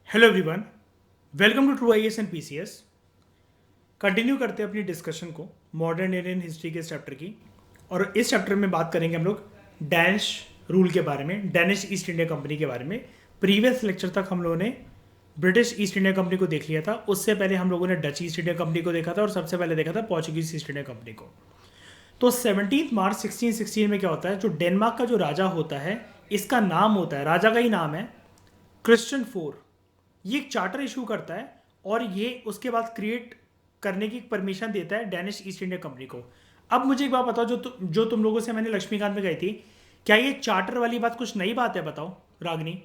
Hello everyone, welcome to true I S and P C S. Continue करते हैं अपनी discussion को modern Indian history के इस चैप्टर की। और इस चैप्टर में बात करेंगे हम लोग डैनिश रूल के बारे में, डैनिश ईस्ट इंडिया कंपनी के बारे में। प्रीवियस लेक्चर तक हम लोगों ने ब्रिटिश ईस्ट इंडिया कंपनी को देख लिया था। उससे पहले हम लोगों ने डच ईस्ट इंडिया कंपनी को देखा था और सबसे पहले देखा था पोर्चुगीज ईस्ट इंडिया कंपनी को। तो 17 मार्च 1616 में क्या होता है, जो डेनमार्क का जो राजा होता है, इसका नाम होता है, राजा का ही नाम है क्रिश्चियन फोर। ये एक चार्टर इशू करता है और ये उसके बाद क्रिएट करने की परमिशन देता है डैनिश ईस्ट इंडिया कंपनी को। अब मुझे एक बात बताओ, जो तुम लोगों से मैंने लक्ष्मीकांत में गई थी, क्या ये चार्टर वाली बात कुछ नई बात है? बताओ रागनी।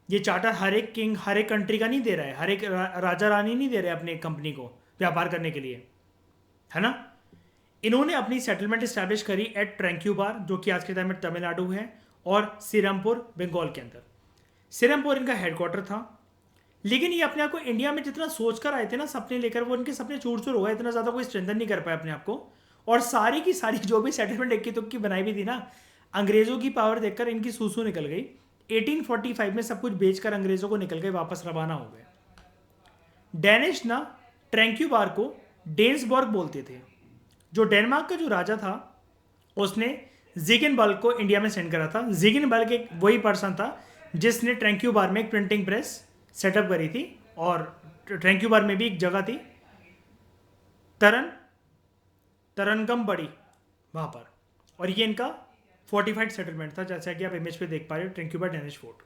ये चार्टर हर एक किंग, हर एक कंट्री का नहीं दे रहा है, हर एक राजा रानी नहीं दे रहे अपने कंपनी को व्यापार करने के लिए, है ना। इन्होंने अपनी सेटलमेंट इस्टेब्लिश करी एट ट्रैंक्यूबार, जो कि आज के टाइम में तमिलनाडु है, और सिरमपुर बंगाल के अंदर। सिरमपुर इनका हेडक्वार्टर था। लेकिन ये अपने आप को इंडिया में जितना सोच कर आए थे ना, सपने लेकर, वो उनके सपने चूर चूर हो गए। इतना ज़्यादा कोई स्ट्रेंथन नहीं कर पाया अपने आप को। और सारी की सारी जो भी सेटलमेंट इक्की तुक्की बनाई भी थी ना, अंग्रेजों की पावर देखकर इनकी सूसू निकल गई। 1845 में सब कुछ बेचकर अंग्रेजों को निकल गए, वापस रवाना हो गए। डैनिश ना ट्रैंक्यूबार को डेन्सबर्ग बोलते थे। जो डेनमार्क का जो राजा था, उसने जिगनबर्ग को इंडिया में सेंड करा था। जिगनबर्ग एक वही पर्सन था जिसने ट्रैंक्यूबार में एक प्रिंटिंग प्रेस सेटअप करी थी। और ट्रैंक्यूबार में भी एक जगह थी, तरन तरनगम बड़ी, वहाँ पर। और ये इनका फोर्टिफाइड सेटलमेंट था, जैसा कि आप इमेज पे देख पा रहे हो, ट्रैंक्यूबार डैनिश फोर्ट।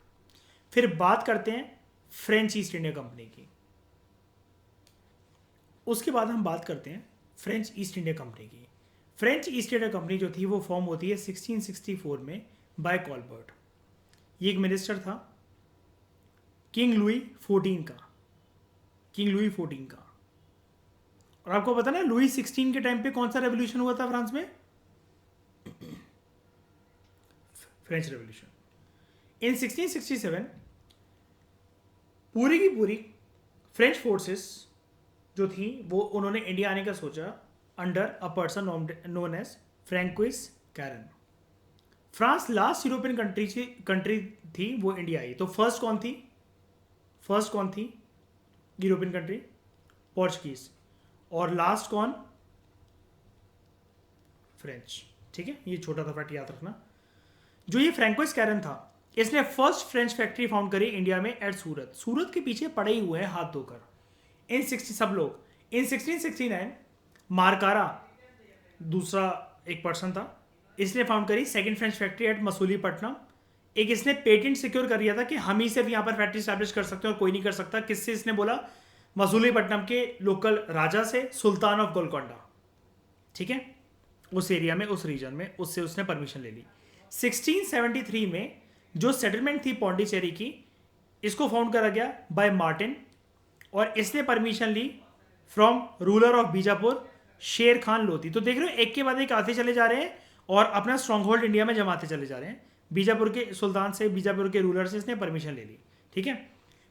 फिर बात करते हैं फ्रेंच ईस्ट इंडिया कंपनी की। उसके बाद हम बात करते हैं फ्रेंच ईस्ट इंडिया कंपनी की। फ्रेंच ईस्ट इंडिया कंपनी जो थी वो फॉर्म होती है 1664 में बाय कॉलबर्ट। ये एक मिनिस्टर था किंग लुई 14 का, किंग लुई 14 का। और आपको पता ना, लुई 16 के टाइम पे कौन सा रेवोल्यूशन हुआ था फ्रांस में? French revolution. इन 1667 पूरी की पूरी फ्रेंच फोर्सेस जो थी वो उन्होंने इंडिया आने का सोचा, under a person known as Francois Caron. France last European country थी वो इंडिया आई। तो फर्स्ट कौन थी यूरोपियन कंट्री? पोर्चुगीज। और लास्ट कौन? फ्रेंच। ठीक है, ये छोटा सा फैक्ट याद रखना। जो ये फ्रैंकोइस कैरन था, इसने फर्स्ट फ्रेंच फैक्ट्री फाउंड करी इंडिया में एट सूरत। सूरत के पीछे पड़े ही हुए हैं हाथ धोकर इन 60 सब लोग। इन 1669 मारकारा दूसरा एक पर्सन था, इसने फाउंड करी second French factory eight Masulipatnam. एक इसने पेटेंट सिक्योर कर लिया था कि हम ही सिर्फ यहाँ पर फैक्ट्री स्टैब्लिश कर सकते हैं और कोई नहीं कर सकता। किससे इसने बोला? मसूलीपट्टनम के लोकल राजा से, सुल्तान ऑफ गोलकोंडा। ठीक है, उस एरिया में, उस रीजन में, उससे उसने परमिशन ले ली। 1673 में जो सेटलमेंट थी पौंडीचेरी की, इसको फाउंड करा गया बाय मार्टिन। और इसने परमिशन ली from ruler of Bijapur, Sher Khan Lodhi. तो देख रहे हो, एक के बाद एक आते चले जा रहे हैं और अपना स्ट्रॉन्ग होल्ड इंडिया में जमाते चले जा रहे हैं। बीजापुर के सुल्तान से, बीजापुर के रूलर से इसने परमिशन ले ली। ठीक है,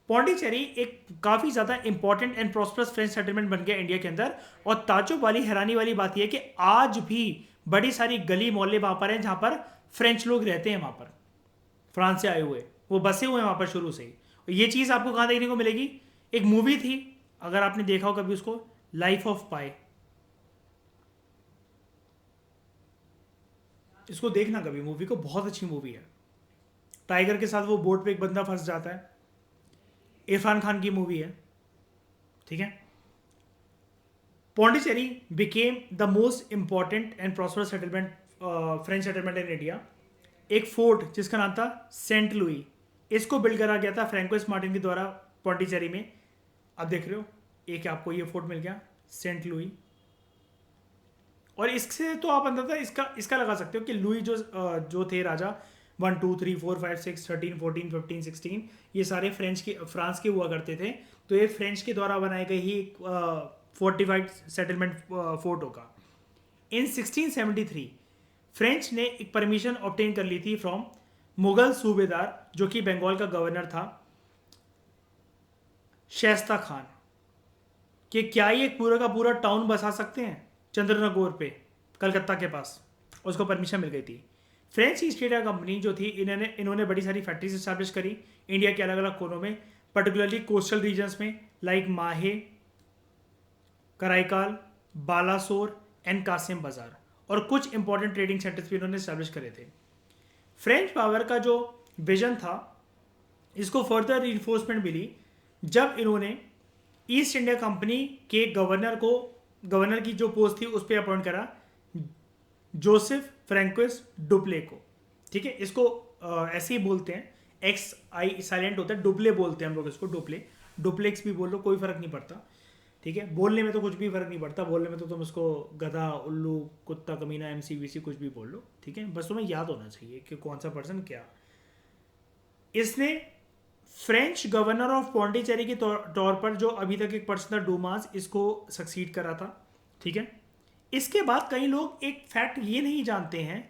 पौंडीचेरी एक काफ़ी ज़्यादा important and prosperous French settlement बन गया इंडिया के अंदर। और ताज्जुब वाली, हैरानी वाली बात यह है कि आज भी बड़ी सारी गली मोहल्ले वहाँ पर हैं जहाँ पर फ्रेंच लोग रहते हैं। वहाँ पर फ्रांस से आए हुए, वो बसे हुए हैं वहाँ पर शुरू से ही। और ये चीज़ आपको कहाँ देखने को मिलेगी? एक मूवी थी, अगर आपने देखा हो कभी उसको, लाइफ ऑफ पाई। इसको देखना कभी, मूवी को, बहुत अच्छी मूवी है। टाइगर के साथ वो बोट पे एक बंदा फंस जाता है, इरफान खान की मूवी है। ठीक है, Pondicherry became the most important and prosperous settlement, French settlement in India. एक फोर्ट जिसका नाम था सेंट लुई, इसको बिल्ड करा गया था फ्रैंकोइस मार्टिन के द्वारा पौंडीचेरी में। अब देख रहे हो, एक आपको ये फोर्ट मिल गया, सेंट लुई। और इससे तो आप अंदाजा इसका लगा सकते हो कि लुई जो थे राजा, 1 2 3 4 5 6 13 14 15 16, ये सारे फ्रांस के हुआ करते थे। तो ये फ्रेंच के द्वारा बनाए गए ही फोर्टिफाइड सेटलमेंट फोर्ट होगा। इन 1673 फ्रेंच ने एक परमिशन ऑब्टेन कर ली थी फ्रॉम मुगल सूबेदार, जो कि बंगाल का गवर्नर था, शाइस्ता खान, कि क्या ये पूरा का पूरा टाउन बसा सकते हैं चंद्रनगौर पे, कलकत्ता के पास। उसको परमिशन मिल गई थी। फ्रेंच ईस्ट इंडिया कंपनी जो थी, इन्होंने बड़ी सारी फैक्ट्रीज इस्टेब्लिश करी इंडिया के अलग अलग कोनों में। पर्टिकुलरली कोस्टल रीजन्स में लाइक माहे, कराईकाल, बालासोर एंड कासिम बाजार, और कुछ इंपॉर्टेंट ट्रेडिंग सेंटर्स भी इन्होंने स्टैब्लिश करे थे। फ्रेंच पावर का जो विजन था इसको फर्दर रिइंफोर्समेंट मिली जब इन्होंने ईस्ट इंडिया कंपनी के गवर्नर की जो पोस्ट थी उस पर अपॉइंट करा जोसेफ फ्रैंकोइस डुप्ले को। ठीक है, इसको ऐसे ही बोलते हैं, एक्स आई साइलेंट होता है, डुप्ले बोलते हैं हम लोग इसको, डुप्लेक्स भी बोल लो, कोई फर्क नहीं पड़ता। ठीक है, बोलने में तो कुछ भी फर्क नहीं पड़ता, बोलने में तो तुम उसको गधा, उल्लू, कुत्ता, कमीना, MCVC कुछ भी बोल लो। ठीक है, बस तुम्हें याद होना चाहिए कि कौन सा पर्सन क्या। इसने फ्रेंच गवर्नर ऑफ पौंडीचेरी के तौर पर जो अभी तक एक पर्सन था डूमास, इसको सक्सीड करा था। ठीक है, इसके बाद कई लोग एक फैक्ट ये नहीं जानते हैं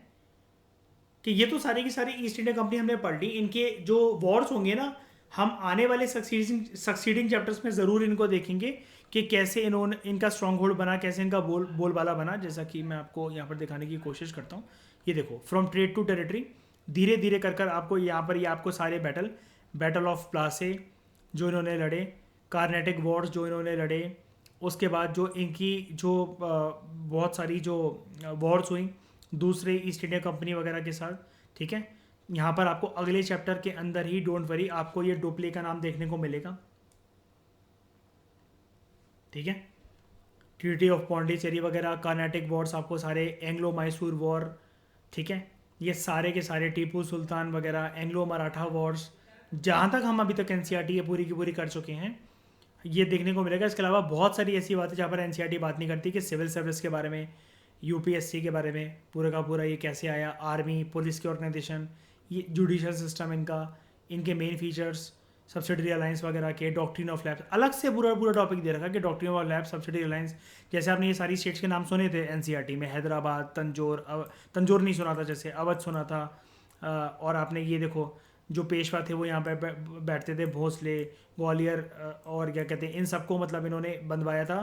कि ये तो सारी की सारी ईस्ट इंडिया कंपनी हमने पढ़ ली, इनके जो वॉर्स होंगे ना, हम आने वाले सक्सीडिंग चैप्टर्स में ज़रूर इनको देखेंगे कि कैसे इन्होंने इनका स्ट्रॉन्ग होल्ड बना, कैसे इनका बोलबाला बना, जैसा कि मैं आपको यहाँ पर दिखाने की कोशिश करता हूँ। ये देखो, फ्रॉम ट्रेड टू टेरिटरी, धीरे धीरे कर आपको यहाँ पर ये आपको सारे बैटल ऑफ प्लासे जो इन्होंने लड़े, कार्नेटिक वॉर्स जो इन्होंने लड़े, उसके बाद जो इनकी जो बहुत सारी जो वॉर्स हुई दूसरे ईस्ट इंडिया कंपनी वगैरह के साथ। ठीक है, यहाँ पर आपको अगले चैप्टर के अंदर ही, डोंट वरी, आपको ये डुप्ले का नाम देखने को मिलेगा। ठीक है, ट्रीटी ऑफ पौंडीचेरी वगैरह, कार्नेटिक वॉर्स, आपको सारे एंग्लो मैसूर वॉर, ठीक है, ये सारे के सारे टीपू सुल्तान वगैरह, एंग्लो मराठा वॉर्स, जहाँ तक हम अभी तक NCERT ये पूरी की पूरी कर चुके हैं, ये देखने को मिलेगा। इसके अलावा बहुत सारी ऐसी बातें जहाँ पर NCERT बात नहीं करती, कि सिविल सर्विस के बारे में, UPSC के बारे में पूरा का पूरा ये कैसे आया, आर्मी पुलिस की ऑर्गेनाइजेशन, ये जुडिशल सिस्टम इनका, इनके मेन फीचर्स, सब्सिडरी अलायंस वगैरह के, डॉक्ट्रिन ऑफ लैब्स, अलग से पूरा टॉपिक दे रखा कि doctrine of labs, subsidiary alliance. जैसे आपने ये सारी स्टेट्स के नाम सुने थे NCERT में, हैदराबाद, तंजौर नहीं सुना था, जैसे अवध सुना था, और आपने ये देखो जो पेशवा थे वो यहाँ पे बैठते थे, भोसले, ग्वालियर, और क्या कहते हैं, इन सबको मतलब इन्होंने बंधवाया था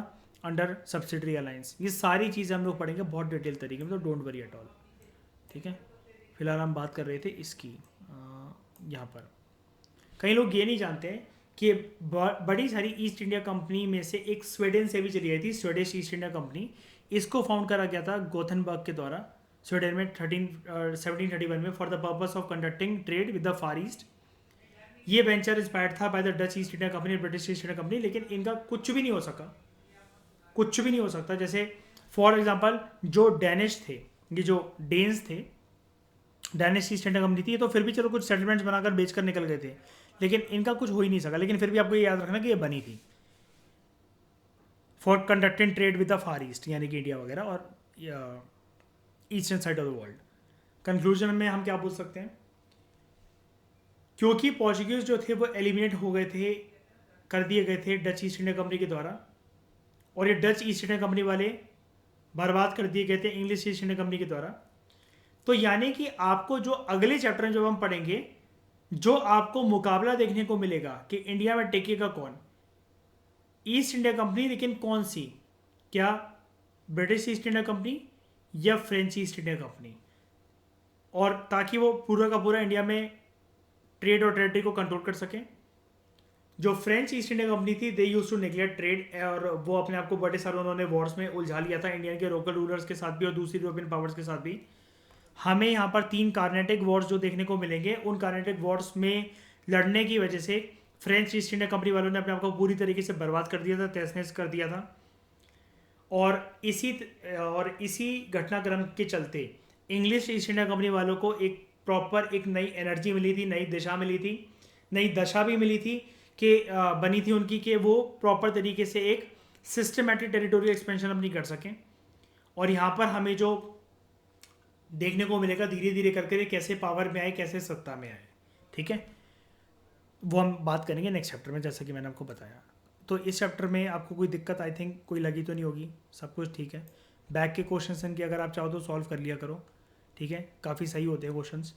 अंडर सब्सिडरी अलायंस। ये सारी चीज़ें हम लोग पढ़ेंगे बहुत डिटेल तरीके में, तो डोंट वरी एट ऑल। ठीक है, फिलहाल हम बात कर रहे थे इसकी। यहाँ पर कई लोग ये नहीं जानते हैं कि बड़ी सारी ईस्ट इंडिया कंपनी में से एक स्वीडन से भी चली गई थी, स्वीडिश ईस्ट इंडिया कंपनी। इसको फाउंड करा गया था गोथनबर्ग के द्वारा स्वीडन में 1731 में, for the purpose of conducting trade with the far east. ये वेंचर इंस्पायर्ड था by the Dutch east India company, British east India company, लेकिन इनका कुछ भी नहीं हो सका, कुछ भी नहीं हो सकता। जैसे फॉर एग्जाम्पल जो डैनिश थे, ये जो डेन्स थे, डैनिश ईस्ट इंडिया कंपनी थी, ये तो फिर भी चलो कुछ सेटलमेंट्स बनाकर बेचकर निकल गए थे, लेकिन इनका कुछ हो ही नहीं सका। लेकिन फिर भी आपको ये याद रखना कि ये बनी थी for conducting trade with the far east, यानी कि इंडिया वगैरह और eastern side of the world. Conclusion में हम क्या बोल सकते हैं, क्योंकि पोर्चुगीज जो थे वो एलिमिनेट हो गए थे, कर दिए गए थे डच ईस्ट इंडिया कंपनी के द्वारा, और ये डच ईस्ट इंडिया कंपनी वाले बर्बाद कर दिए गए थे इंग्लिश ईस्ट इंडिया कंपनी के द्वारा। तो यानी कि आपको जो अगले चैप्टर में जब हम पढ़ेंगे, जो आपको मुकाबला देखने को मिलेगा कि इंडिया में टिकेगा कौन, ईस्ट इंडिया कंपनी, लेकिन कौन सी, क्या ब्रिटिश ईस्ट इंडिया कंपनी या फ्रेंच ईस्ट इंडिया कंपनी, और ताकि वो पूरा का पूरा इंडिया में ट्रेड और टेरिटरी को कंट्रोल कर सकें। जो फ्रेंच ईस्ट इंडिया कंपनी थी, दे यूज टू नेग्लेक्ट ट्रेड, और वो अपने आप को बड़े सारे उन्होंने वॉर्स में उलझा लिया था, इंडिया के लोकल रूलर्स के साथ भी और दूसरी यूरोपियन पावर्स के साथ भी। हमें यहाँ पर 3 कार्नेटिक वॉर्स जो देखने को मिलेंगे, उन कार्नेटिक वॉर्स में लड़ने की वजह से फ्रेंच ईस्ट इंडिया कंपनी वालों ने अपने आप को पूरी तरीके से बर्बाद कर दिया था, तहस नहस कर दिया था। और इसी घटनाक्रम के चलते इंग्लिश ईस्ट इंडिया कंपनी वालों को एक प्रॉपर एक नई एनर्जी मिली थी, नई दिशा मिली थी, नई दशा भी मिली थी कि बनी थी उनकी, कि वो प्रॉपर तरीके से एक सिस्टमेटिक टेरिटोरियल एक्सपेंशन अपनी कर सकें। और यहाँ पर हमें जो देखने को मिलेगा धीरे धीरे करके कैसे पावर में आए, कैसे सत्ता में आए। ठीक है, वो हम बात करेंगे नेक्स्ट चैप्टर में, जैसा कि मैंने आपको बताया। तो इस चैप्टर में आपको कोई दिक्कत आई थिंक कोई लगी तो नहीं होगी, सब कुछ ठीक है। बैक के क्वेश्चन की अगर आप चाहो तो सॉल्व कर लिया करो, ठीक है, काफ़ी सही होते हैं क्वेश्चंस।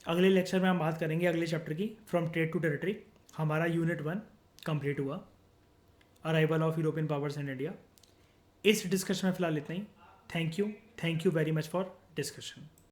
अगले लेक्चर में हम बात करेंगे अगले चैप्टर की, फ्रॉम ट्रेड टू टेरिटरी। हमारा यूनिट 1 कंप्लीट हुआ, arrival of European powers in India. इस डिस्कशन में फिलहाल इतना ही। Thank you very much for discussion.